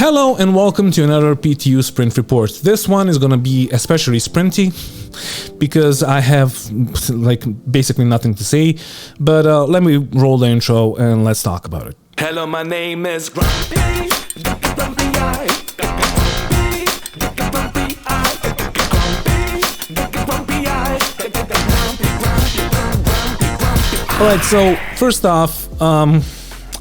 Hello and welcome to another PTU sprint report. This one is gonna be especially sprinty because I have like basically nothing to say, but let me roll the intro and let's talk about it. Hello, my name is Grumpy. Alright, so first off,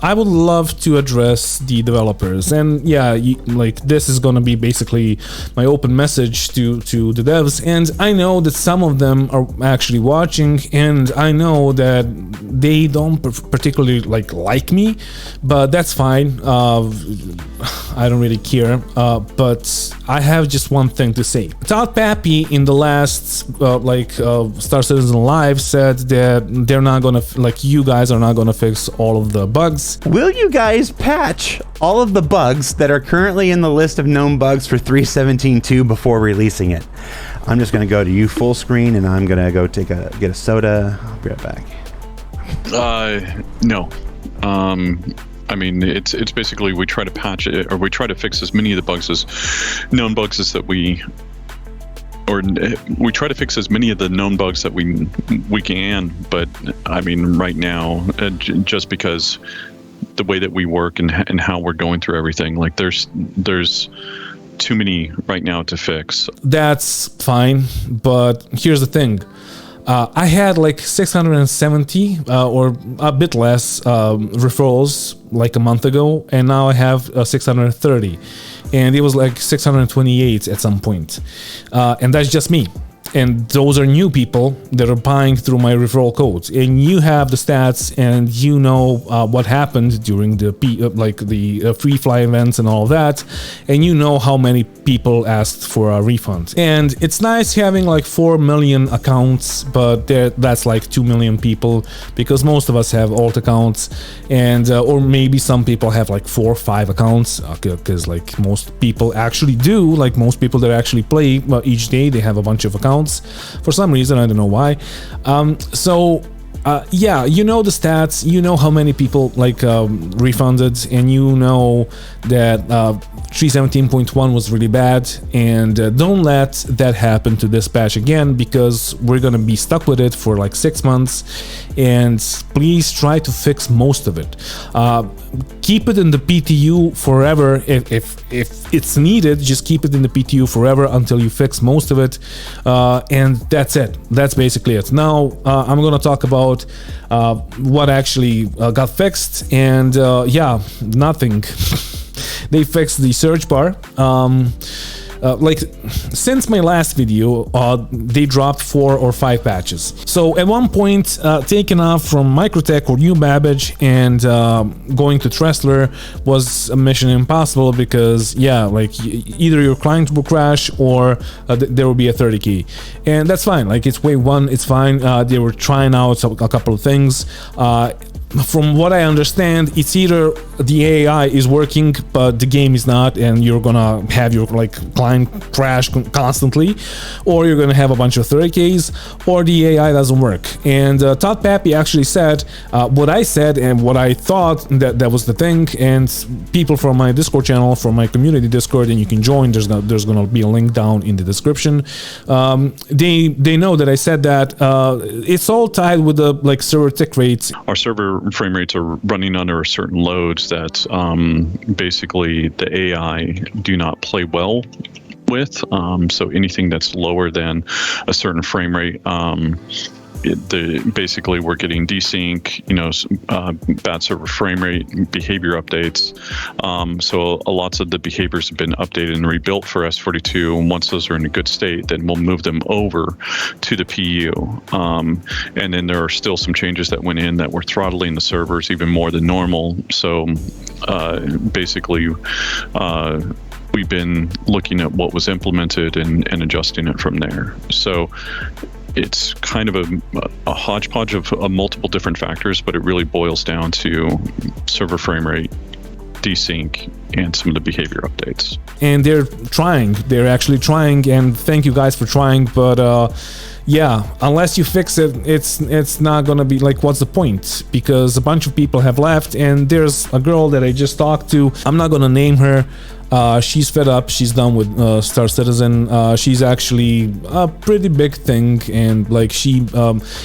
I would love to address the developers, and yeah, like this is gonna be basically my open message to the devs, and I know that some of them are actually watching, and I know that they don't particularly like me, but that's fine. I don't really care, but I have just one thing to say. Todd Pappy in the last Star Citizen Live said that they're not gonna you guys are not gonna fix all of the bugs. Will you guys patch all of the bugs that are currently in the list of known bugs for 3.17.2 before releasing it? I'm just going to go to you full screen and I'm going to go get a soda. I'll be right back. No. I mean, it's basically we try to patch it, or we try to fix as many of the bugs as known bugs as that we try to fix as many of the known bugs that we can. But I mean, right now, just because the way that we work and how we're going through everything, like there's too many right now to fix. That's fine, but here's the thing. I had like 670 or a bit less referrals like a month ago, and now I have 630, and it was like 628 at some point, and that's just me. And those are new people that are buying through my referral codes, and you have the stats, and you know what happened during the free fly events and all that, and you know how many people asked for a refund. And it's nice having like 4 million accounts, but that's like 2 million people, because most of us have alt accounts, and or maybe some people have like 4 or 5 accounts, because like most people actually do, like most people that actually play each day, they have a bunch of accounts. For some reason, I don't know why. Yeah, you know the stats, you know how many people refunded, and you know that 3.17.1 was really bad, and don't let that happen to this patch again, because we're gonna be stuck with it for like 6 months, and please try to fix most of it. Keep it in the PTU forever if it's needed. Just keep it in the PTU forever until you fix most of it, and that's it. That's basically it. Now I'm gonna talk about what actually got fixed, and yeah, nothing. They fixed the search bar. Since my last video, they dropped 4 or 5 patches. So at one point, taking off from Microtech or New Babbage and going to Tressler was a mission impossible, because yeah, like either your client will crash or there will be a 30k, and that's fine. Like it's wave 1, it's fine. They were trying out a couple of things. From what I understand, it's either the AI is working but the game is not, and you're gonna have your client crash constantly, or you're gonna have a bunch of 30ks, or the AI doesn't work. And Todd Pappy actually said what I said and what I thought that was the thing. And people from my Discord channel, from my community Discord, and you can join, there's gonna be a link down in the description. They know that I said that. It's all tied with the server tick rates. Our server frame rates are running under certain loads that basically the AI do not play well with. So anything that's lower than a certain frame rate, basically we're getting desync, bad server frame rate, behavior updates. So lots of the behaviors have been updated and rebuilt for S42, and once those are in a good state, then we'll move them over to the PU. And then there are still some changes that went in that were throttling the servers even more than normal. So basically we've been looking at what was implemented and adjusting it from there. So it's kind of a hodgepodge of multiple different factors, but it really boils down to server frame rate, desync, and some of the behavior updates. And they're actually trying, and thank you guys for trying, but yeah, unless you fix it, it's not gonna be what's the point? Because a bunch of people have left, and there's a girl that I just talked to, I'm not gonna name her, She's fed up. She's done with Star Citizen. She's actually a pretty big thing, and like she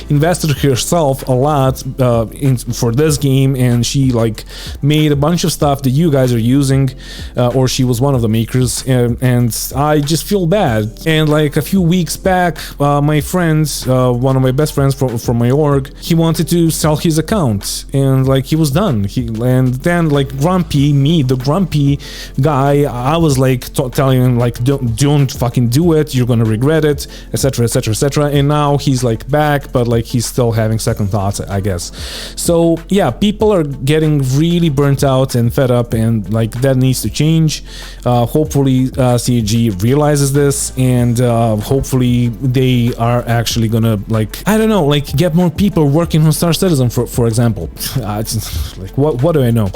invested herself a lot for this game, and she like made a bunch of stuff that you guys are using, or she was one of the makers, and I just feel bad. And like a few weeks back, my friend, one of my best friends from my org, he wanted to sell his account, and like he was done. And then like the grumpy guy, I was like telling him like don't fucking do it, you're gonna regret it, etc, etc, etc. And now he's like back, but like he's still having second thoughts, I guess. So yeah, people are getting really burnt out and fed up, and like that needs to change. Hopefully CG realizes this, and hopefully they are actually gonna like, I don't know, like get more people working on Star Citizen, for example. Like what do I know?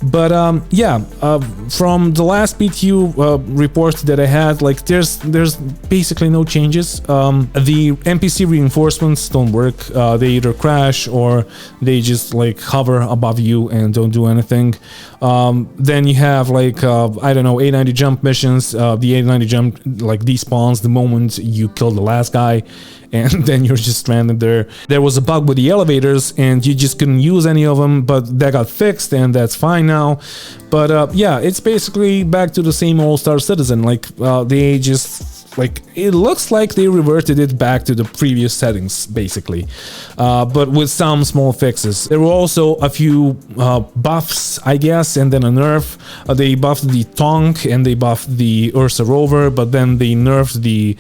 But yeah, from the last PTU report that I had, like there's basically no changes. The NPC reinforcements don't work. They either crash or they just like hover above you and don't do anything. Then you have like I don't know, 890 jump missions. The 890 jump like despawns the moment you kill the last guy, and then you're just stranded there. There was a bug with the elevators, and you just couldn't use any of them, but that got fixed, and that's fine now. But yeah, it's basically back to the same old Star Citizen. Like they just like, it looks like they reverted it back to the previous settings, basically, but with some small fixes. There were also a few buffs, I guess, and then a nerf. They buffed the Tonk and they buffed the Ursa Rover, but then they nerfed the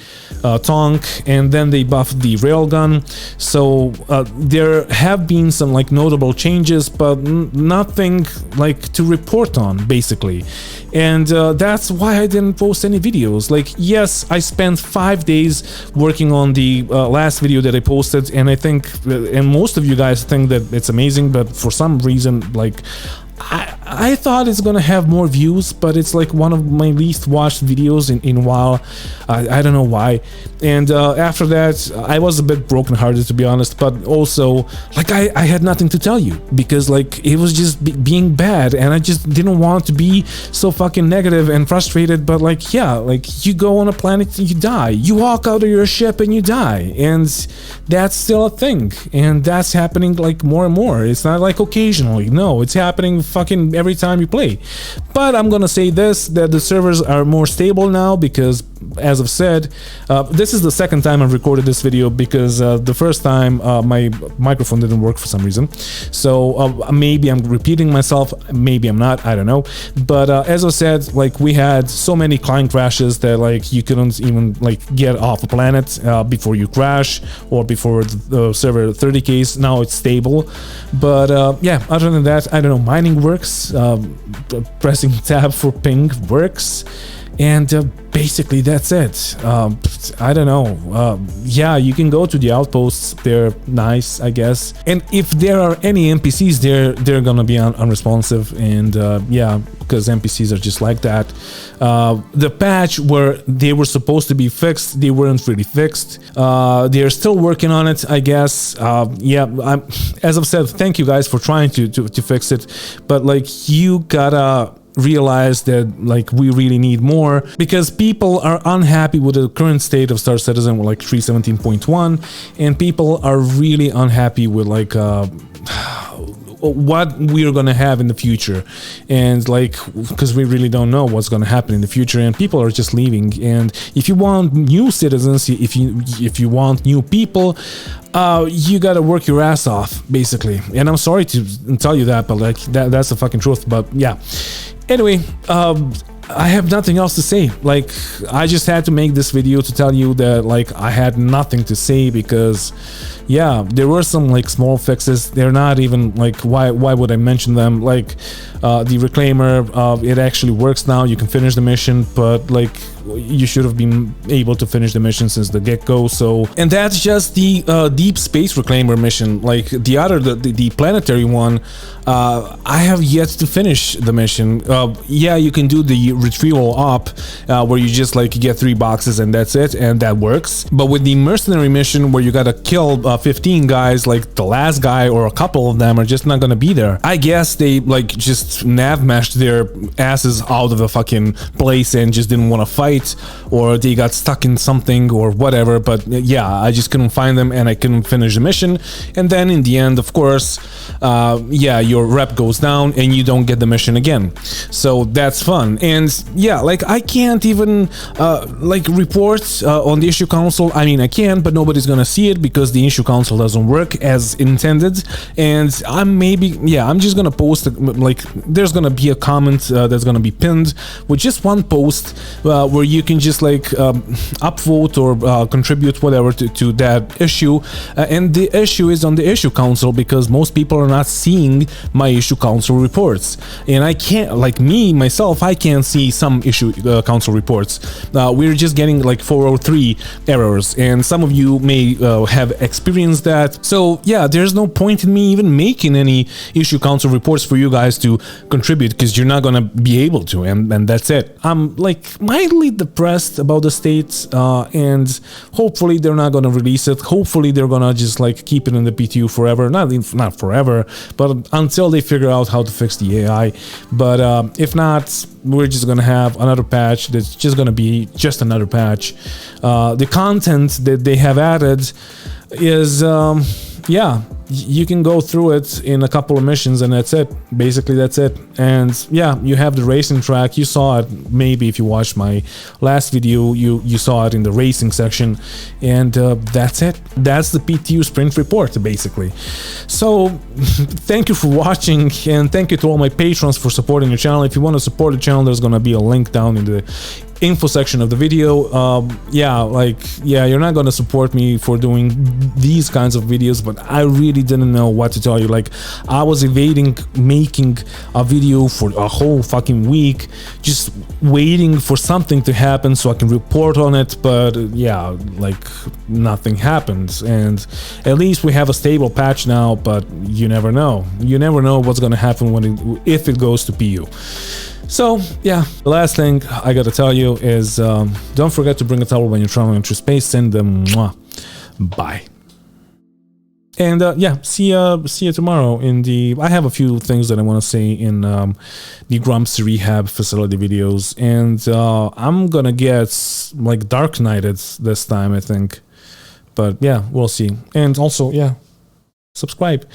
Tonk, and then they buffed the Railgun. So there have been some like notable changes, but nothing like to report on, basically. And that's why I didn't post any videos. Like, yes, I spent 5 days working on the last video that I posted, and I think, and most of you guys think that it's amazing, but for some reason, like, I thought it's gonna have more views, but it's like one of my least watched videos in a while. I don't know why. And after that, I was a bit brokenhearted, to be honest, but also like I had nothing to tell you, because like it was just being bad, and I just didn't want to be so fucking negative and frustrated. But like, yeah, like you go on a planet and you die, you walk out of your ship and you die, and that's still a thing, and that's happening like more and more. It's not like occasionally, no, it's happening fucking every time you play. But I'm gonna say this, that the servers are more stable now, because as I've said, this is the second time I've recorded this video, because the first time my microphone didn't work for some reason. So maybe I'm repeating myself, maybe I'm not, I don't know. But as I said, like we had so many client crashes that like you couldn't even like get off a planet before you crash, or before the server 30Ks. Now it's stable. But yeah, other than that, I don't know, mining works, pressing tab for ping works, and basically that's it. I don't know. Yeah, you can go to the outposts, they're nice, I guess, and if there are any NPCs there, they're gonna be unresponsive, and yeah, because NPCs are just like that. The patch where they were supposed to be fixed, they weren't really fixed. They're still working on it, I guess. Yeah, as I've said, thank you guys for trying to fix it, but like you gotta realize that like we really need more, because people are unhappy with the current state of Star Citizen with like 3.17.1, and people are really unhappy with like what we're gonna have in the future, and like because we really don't know what's gonna happen in the future, and people are just leaving. And if you want new citizens, if you want new people, you gotta work your ass off, basically. And I'm sorry to tell you that, but like that's the fucking truth. But yeah, anyway, I have nothing else to say. Like, I just had to make this video to tell you that like I had nothing to say, because yeah, there were some like small fixes. They're not even like, why would I mention them? Like the reclaimer, it actually works now. You can finish the mission, but like you should have been able to finish the mission since the get-go. So, and that's just the deep space reclaimer mission. Like the other, the planetary one, I have yet to finish the mission. Yeah, you can do the retrieval op, where you just like get 3 boxes and that's it, and that works. But with the mercenary mission, where you gotta kill 15 guys, like the last guy or a couple of them are just not gonna be there. I guess they like just just nav meshed their asses out of the fucking place and just didn't want to fight, or they got stuck in something or whatever. But yeah, I just couldn't find them and I couldn't finish the mission. And then in the end, of course, yeah, your rep goes down and you don't get the mission again. So that's fun. And yeah, like I can't even like report on the issue console. I mean, I can, but nobody's gonna see it because the issue console doesn't work as intended. And I'm just gonna post like there's gonna be a comment that's gonna be pinned with just one post where you can just like upvote or contribute whatever to that issue. And the issue is on the issue console because most people are not seeing my issue console reports, and I can't, like me myself, I can't see some issue console reports. We're just getting like 403 errors, and some of you may have experienced that. So yeah, there's no point in me even making any issue console reports for you guys to contribute because you're not gonna be able to, and that's it. I'm like mildly depressed about the state, and hopefully they're not gonna release it. Hopefully they're gonna just like keep it in the PTU forever, not forever, but until they figure out how to fix the AI. But if not, we're just gonna have another patch that's just gonna be just another patch. The content that they have added is yeah, you can go through it in a couple of missions and that's it. Basically that's it. And yeah, you have the racing track. You saw it maybe if you watched my last video, you saw it in the racing section, and that's it. That's the PTU sprint report basically. So thank you for watching, and thank you to all my patrons for supporting the channel. If you want to support the channel, there's gonna be a link down in the info section of the video. Yeah, you're not gonna support me for doing these kinds of videos, but I really didn't know what to tell you. Like, I was evading making a video for a whole fucking week, just waiting for something to happen so I can report on it. But yeah, like nothing happened, and at least we have a stable patch now. But you never know. You never know what's gonna happen if it goes to PU. So yeah, the last thing I gotta tell you is don't forget to bring a towel when you're traveling through space. Send them. Bye. And yeah, see you tomorrow in the. I have a few things that I want to say in the Grumps rehab facility videos, and I'm gonna get like Dark Knighted this time, I think. But yeah, we'll see. And also, yeah, subscribe.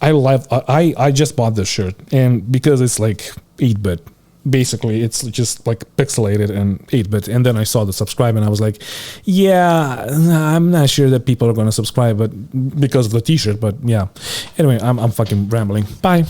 I just bought this shirt, and because it's like 8-bit, basically it's just like pixelated and 8-bit, and then I saw the subscribe and I was like, yeah, I'm not sure that people are gonna subscribe, but because of the t-shirt. But yeah, anyway, I'm fucking rambling. Bye.